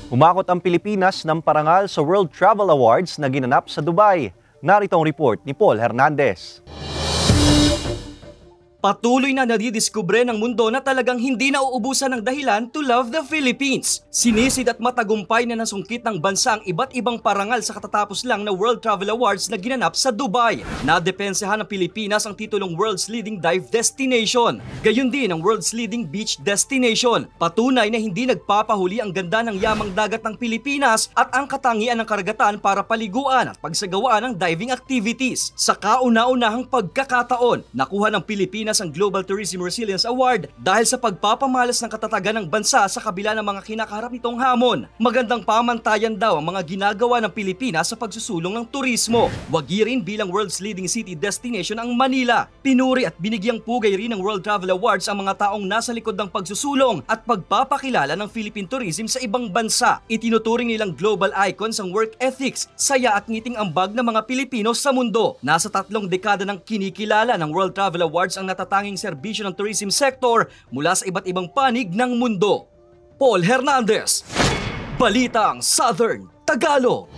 Humakot ang Pilipinas ng parangal sa World Travel Awards na ginanap sa Dubai. Narito ang report ni Paul Hernandez. Patuloy na nadidiskubre ng mundo na talagang hindi nauubusan ng dahilan to love the Philippines. Sinisid at matagumpay na nasungkit ng bansa ang iba't ibang parangal sa katatapos lang na World Travel Awards na ginanap sa Dubai. Nadepensahan ng Pilipinas ang titulong World's Leading Dive Destination. Gayon din ang World's Leading Beach Destination. Patunay na hindi nagpapahuli ang ganda ng yamang dagat ng Pilipinas at ang katangian ng karagatan para paliguan at pagsagawaan ng diving activities. Sa kauna-unahang pagkakataon, nakuha ng Pilipinas ang Global Tourism Resilience Award dahil sa pagpapamalas ng katatagan ng bansa sa kabila ng mga kinakaharap nitong hamon. Magandang pamantayan daw ang mga ginagawa ng Pilipinas sa pagsusulong ng turismo. Wagi rin bilang World's Leading City Destination ang Manila. Pinuri at binigyang pugay rin ng World Travel Awards ang mga taong nasa likod ng pagsusulong at pagpapakilala ng Philippine tourism sa ibang bansa. Itinuturing nilang global icons ang work ethics, saya at ngiting ambag ng mga Pilipino sa mundo. Nasa 3 dekada ng kinikilala ng World Travel Awards ang natatanging serbisyo ng tourism sector mula sa iba't ibang panig ng mundo. Paul Hernandez, Balitang Southern Tagalog.